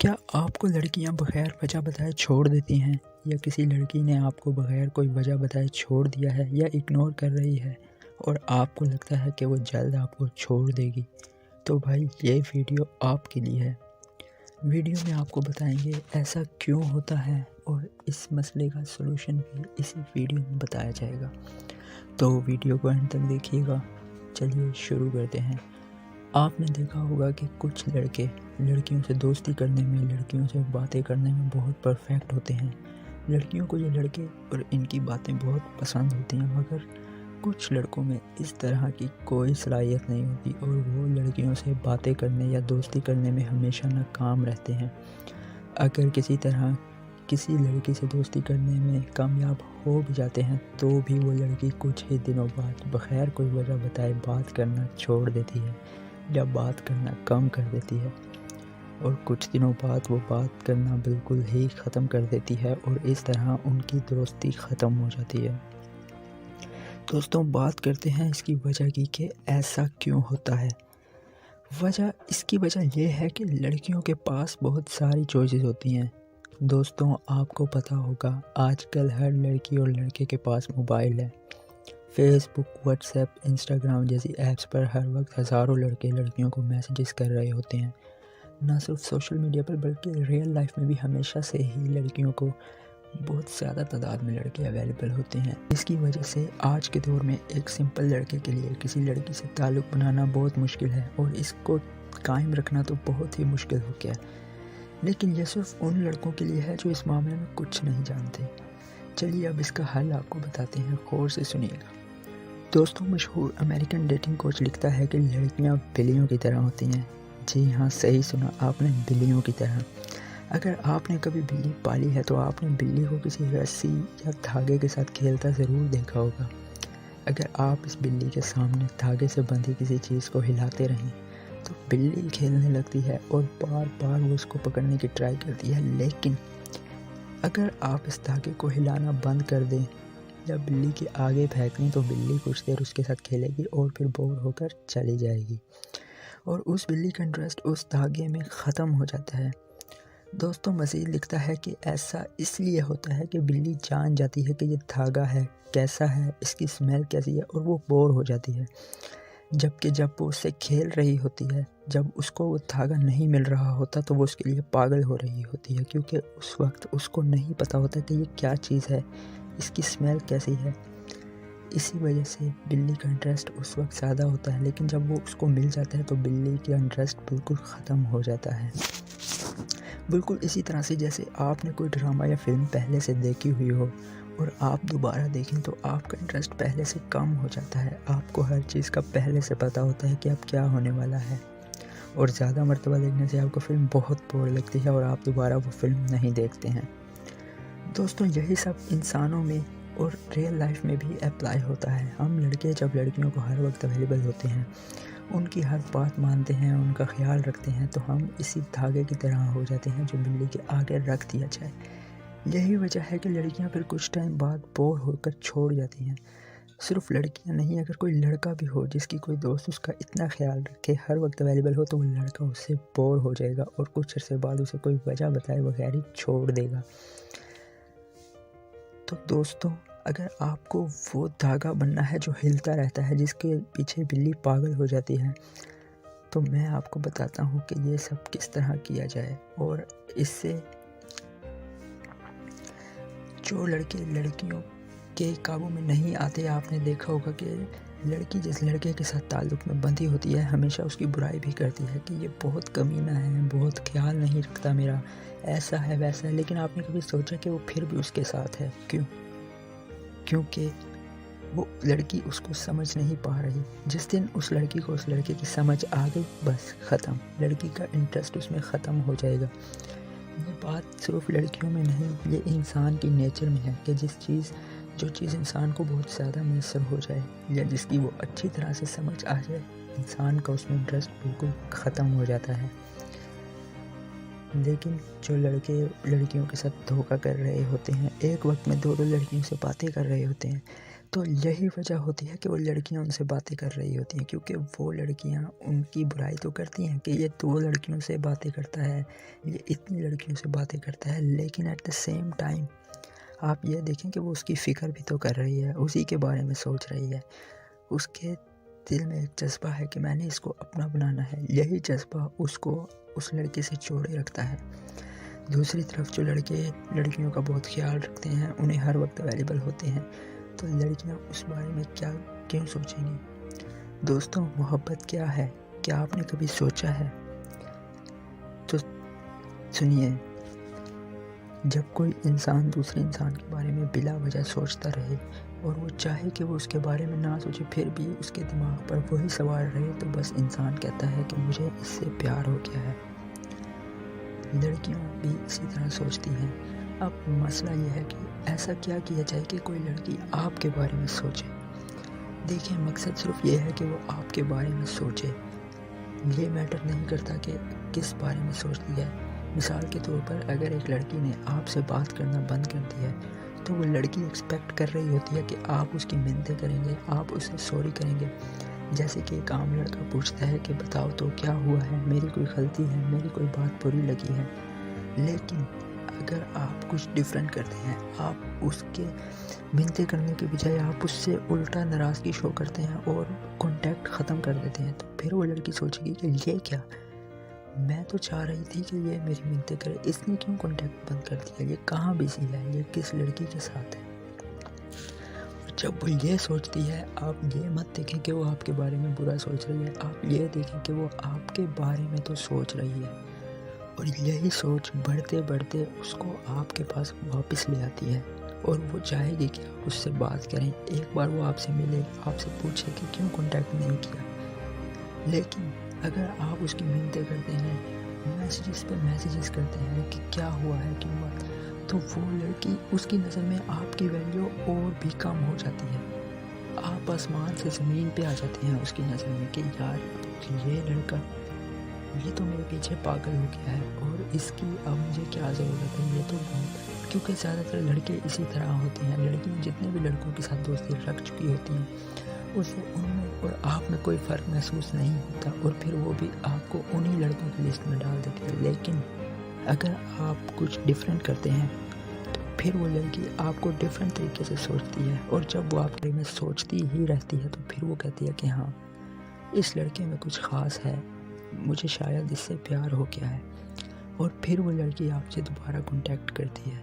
کیا آپ کو لڑکیاں بغیر وجہ بتائے چھوڑ دیتی ہیں، یا کسی لڑکی نے آپ کو بغیر کوئی وجہ بتائے چھوڑ دیا ہے یا اگنور کر رہی ہے اور آپ کو لگتا ہے کہ وہ جلد آپ کو چھوڑ دے گی؟ تو بھائی یہ ویڈیو آپ کے لیے ہے۔ ویڈیو میں آپ کو بتائیں گے ایسا کیوں ہوتا ہے اور اس مسئلے کا سلوشن بھی اسی ویڈیو میں بتایا جائے گا، تو ویڈیو کو اینڈ تک دیکھیے گا۔ چلیے شروع کرتے ہیں۔ آپ نے دیکھا ہوگا کہ کچھ لڑکے لڑکیوں سے دوستی کرنے میں، لڑکیوں سے باتیں کرنے میں بہت پرفیکٹ ہوتے ہیں۔ لڑکیوں کو یہ لڑکے اور ان کی باتیں بہت پسند ہوتی ہیں، مگر کچھ لڑکوں میں اس طرح کی کوئی صلاحیت نہیں ہوتی اور وہ لڑکیوں سے باتیں کرنے یا دوستی کرنے میں ہمیشہ ناکام رہتے ہیں۔ اگر کسی طرح کسی لڑکی سے دوستی کرنے میں کامیاب ہو بھی جاتے ہیں تو بھی وہ لڑکی کچھ ہی دنوں بعد بغیر کوئی وجہ بتائے بات کرنا چھوڑ دیتی ہے یا بات کرنا کم کر دیتی ہے، اور کچھ دنوں بعد وہ بات کرنا بالکل ہی ختم کر دیتی ہے اور اس طرح ان کی دوستی ختم ہو جاتی ہے۔ دوستوں، بات کرتے ہیں اس کی وجہ کی کہ ایسا کیوں ہوتا ہے۔ اس کی وجہ یہ ہے کہ لڑکیوں کے پاس بہت ساری چوائسز ہوتی ہیں۔ دوستوں، آپ کو پتہ ہوگا آج کل ہر لڑکی اور لڑکے کے پاس موبائل ہے۔ فیس بک، واٹس ایپ، انسٹاگرام جیسی ایپس پر ہر وقت ہزاروں لڑکے لڑکیوں کو میسیجز کر رہے ہوتے ہیں۔ نہ صرف سوشل میڈیا پر بلکہ ریئل لائف میں بھی ہمیشہ سے ہی لڑکیوں کو بہت زیادہ تعداد میں لڑکے اویلیبل ہوتے ہیں۔ اس کی وجہ سے آج کے دور میں ایک سمپل لڑکے کے لیے کسی لڑکی سے تعلق بنانا بہت مشکل ہے اور اس کو قائم رکھنا تو بہت ہی مشکل ہو گیا ہے۔ لیکن یہ صرف ان لڑکوں کے لیے ہے جو اس معاملے میں کچھ نہیں جانتے۔ چلیے اب اس کا حل آپ کو بتاتے ہیں، غور سے سنیے گا۔ دوستوں، مشہور امریکن ڈیٹنگ کوچ لکھتا ہے کہ لڑکیاں بلیوں کی طرح ہوتی ہیں۔ جی ہاں، صحیح سنا آپ نے، بلیوں کی طرح۔ اگر آپ نے کبھی بلی پالی ہے تو آپ نے بلی کو کسی رسی یا دھاگے کے ساتھ کھیلتا ضرور دیکھا ہوگا۔ اگر آپ اس بلی کے سامنے دھاگے سے بندھی کسی چیز کو ہلاتے رہیں تو بلی کھیلنے لگتی ہے اور بار بار وہ اس کو پکڑنے کی ٹرائی کرتی ہے، لیکن اگر آپ اس دھاگے کو ہلانا بند کر دیں یا بلی کے آگے پھینک دیں تو بلی کچھ دیر اس کے ساتھ کھیلے گی اور پھر بور ہو کر چلی جائے گی اور اس بلی کا انٹرسٹ اس دھاگے میں ختم ہو جاتا ہے۔ دوستوں، مزید لکھتا ہے کہ ایسا اس لیے ہوتا ہے کہ بلی جان جاتی ہے کہ یہ دھاگا ہے کیسا ہے، اس کی اسمیل کیسی ہے، اور وہ بور ہو جاتی ہے، جبکہ جب وہ اس سے کھیل رہی ہوتی ہے، جب اس کو وہ دھاگا نہیں مل رہا ہوتا تو وہ اس کے لیے پاگل ہو رہی ہوتی ہے، کیونکہ اس وقت اس کو نہیں پتہ ہوتا کہ یہ کیا چیز ہے، اس کی اسمیل کیسی ہے۔ اسی وجہ سے بلی کا انٹرسٹ اس وقت زیادہ ہوتا ہے، لیکن جب وہ اس کو مل جاتا ہے تو بلی کا انٹرسٹ بالکل ختم ہو جاتا ہے۔ بالکل اسی طرح سے جیسے آپ نے کوئی ڈرامہ یا فلم پہلے سے دیکھی ہوئی ہو اور آپ دوبارہ دیکھیں تو آپ کا انٹرسٹ پہلے سے کم ہو جاتا ہے۔ آپ کو ہر چیز کا پہلے سے پتہ ہوتا ہے کہ اب کیا ہونے والا ہے، اور زیادہ مرتبہ دیکھنے سے آپ کو فلم بہت بور لگتی ہے اور آپ دوبارہ وہ فلم نہیں دیکھتے ہیں۔ دوستوں، یہی سب انسانوں میں اور ریئل لائف میں بھی اپلائی ہوتا ہے۔ ہم لڑکے جب لڑکیوں کو ہر وقت اویلیبل ہوتے ہیں، ان کی ہر بات مانتے ہیں، ان کا خیال رکھتے ہیں، تو ہم اسی دھاگے کی طرح ہو جاتے ہیں جو بلی کے آگے رکھ دیا جائے۔ یہی وجہ ہے کہ لڑکیاں پھر کچھ ٹائم بعد بور ہو کر چھوڑ جاتی ہیں۔ صرف لڑکیاں نہیں، اگر کوئی لڑکا بھی ہو جس کی کوئی دوست اس کا اتنا خیال رکھے، ہر وقت اویلیبل ہو، تو وہ لڑکا اس سے بور ہو جائے گا اور کچھ عرصے بعد اسے کوئی وجہ بتائے بغیر ہی چھوڑ دے گا۔ تو دوستوں، اگر آپ کو وہ دھاگا بننا ہے جو ہلتا رہتا ہے، جس کے پیچھے بلی پاگل ہو جاتی ہے، تو میں آپ کو بتاتا ہوں کہ یہ سب کس طرح کیا جائے، اور اس سے جو لڑکے لڑکیوں کے قابو میں نہیں آتے، آپ نے دیکھا ہوگا کہ لڑکی جس لڑکے کے ساتھ تعلق میں بندھی ہوتی ہے ہمیشہ اس کی برائی بھی کرتی ہے کہ یہ بہت کمینہ ہے، بہت خیال نہیں رکھتا میرا، ایسا ہے ویسا ہے، لیکن آپ نے کبھی سوچا کہ وہ پھر بھی اس کے ساتھ ہے؟ کیونکہ وہ لڑکی اس کو سمجھ نہیں پا رہی۔ جس دن اس لڑکی کو اس لڑکے کی سمجھ آ گئی، بس ختم، لڑکی کا انٹرسٹ اس میں ختم ہو جائے گا۔ یہ بات صرف لڑکیوں میں نہیں، یہ انسان کی نیچر میں ہے کہ جو چیز انسان کو بہت زیادہ میسر ہو جائے یا جس کی وہ اچھی طرح سے سمجھ آ جائے، انسان کا اس میں انٹرسٹ بالکل ختم ہو جاتا ہے۔ لیکن جو لڑکے لڑکیوں کے ساتھ دھوکہ کر رہے ہوتے ہیں، ایک وقت میں دو لڑکیوں سے باتیں کر رہے ہوتے ہیں، تو یہی وجہ ہوتی ہے کہ وہ لڑکیاں ان سے باتیں کر رہی ہوتی ہیں، کیونکہ وہ لڑکیاں ان کی برائی تو کرتی ہیں کہ یہ 2 لڑکیوں سے باتیں کرتا ہے، یہ اتنی لڑکیوں سے باتیں کرتا ہے، لیکن ایٹ دا سیم ٹائم آپ یہ دیکھیں کہ وہ اس کی فکر بھی تو کر رہی ہے، اسی کے بارے میں سوچ رہی ہے۔ اس کے دل میں ایک جذبہ ہے کہ میں نے اس کو اپنا بنانا ہے، یہی جذبہ اس کو اس لڑکے سے جوڑے رکھتا ہے۔ دوسری طرف جو لڑکے لڑکیوں کا بہت خیال رکھتے ہیں، انہیں ہر وقت اویلیبل ہوتے ہیں، تو لڑکیاں اس بارے میں کیوں سوچیں گی؟ دوستوں، محبت کیا ہے؟ کیا آپ نے کبھی سوچا ہے؟ تو سنیے، جب کوئی انسان دوسرے انسان کے بارے میں بلا وجہ سوچتا رہے اور وہ چاہے کہ وہ اس کے بارے میں نہ سوچے، پھر بھی اس کے دماغ پر وہی سوال رہے، تو بس انسان کہتا ہے کہ مجھے اس سے پیار ہو گیا ہے۔ لڑکیاں بھی اسی طرح سوچتی ہیں۔ اب مسئلہ یہ ہے کہ ایسا کیا کیا جائے کہ کوئی لڑکی آپ کے بارے میں سوچے۔ دیکھیں، مقصد صرف یہ ہے کہ وہ آپ کے بارے میں سوچے، یہ میٹر نہیں کرتا کہ کس بارے میں سوچتی ہے۔ مثال کے طور پر اگر ایک لڑکی نے آپ سے بات کرنا بند کر دیا ہے، تو وہ لڑکی ایکسپیکٹ کر رہی ہوتی ہے کہ آپ اس کی منتیں کریں گے، آپ اسے سوری کریں گے۔ جیسے کہ ایک عام لڑکا پوچھتا ہے کہ بتاؤ تو کیا ہوا ہے، میری کوئی غلطی ہے، میری کوئی بات بری لگی ہے۔ لیکن اگر آپ کچھ ڈیفرنٹ کرتے ہیں، آپ اس کے منتیں کرنے کے بجائے آپ اس سے الٹا ناراضگی شو کرتے ہیں اور کانٹیکٹ ختم کر دیتے ہیں، تو پھر وہ لڑکی سوچے گی کہ یہ کیا، میں تو چاہ رہی تھی کہ یہ میری منتیں کرے، اس نے کیوں کانٹیکٹ بند کر دیا، یہ کہاں بزی ہے، یہ کس لڑکی کے ساتھ ہے۔ اور جب وہ یہ سوچتی ہے، آپ یہ مت دیکھیں کہ وہ آپ کے بارے میں برا سوچ رہی ہے، آپ یہ دیکھیں کہ وہ آپ کے بارے میں تو سوچ رہی ہے، اور یہی سوچ بڑھتے بڑھتے اس کو آپ کے پاس واپس لے آتی ہے، اور وہ چاہے گی کہ آپ اس سے بات کریں، ایک بار وہ آپ سے ملے، آپ سے پوچھے کہ کیوں کانٹیکٹ نہیں کیا۔ لیکن اگر آپ اس کی منتیں کرتے ہیں، میسیجز پہ میسیجز کرتے ہیں کہ کیا ہوا ہے، کیوں ہوا، تو وہ لڑکی اس کی نظر میں آپ کی ویلیو اور بھی کم ہو جاتی ہے۔ آپ آسمان سے زمین پہ آ جاتے ہیں اس کی نظر میں کہ یار، یہ لڑکا، یہ تو میرے پیچھے پاگل ہو گیا ہے، اور اس کی اب مجھے کیا ضرورت ہے، یہ تو بہت، کیونکہ زیادہ تر لڑکے اسی طرح ہوتے ہیں۔ لڑکیاں جتنے بھی لڑکوں کے ساتھ دوستی رکھ چکی ہوتی ہیں، اسے ان میں اور آپ میں کوئی فرق محسوس نہیں ہوتا، اور پھر وہ بھی آپ کو انہی لڑکوں کی لسٹ میں ڈال دیتی ہے۔ لیکن اگر آپ کچھ ڈیفرنٹ کرتے ہیں، تو پھر وہ لڑکی آپ کو ڈیفرنٹ طریقے سے سوچتی ہے، اور جب وہ آپ کے بارے میں سوچتی ہی رہتی ہے، تو پھر وہ کہتی ہے کہ ہاں، اس لڑکے میں کچھ خاص ہے، مجھے شاید اس سے پیار ہو گیا ہے، اور پھر وہ لڑکی آپ سے دوبارہ کانٹیکٹ کرتی ہے۔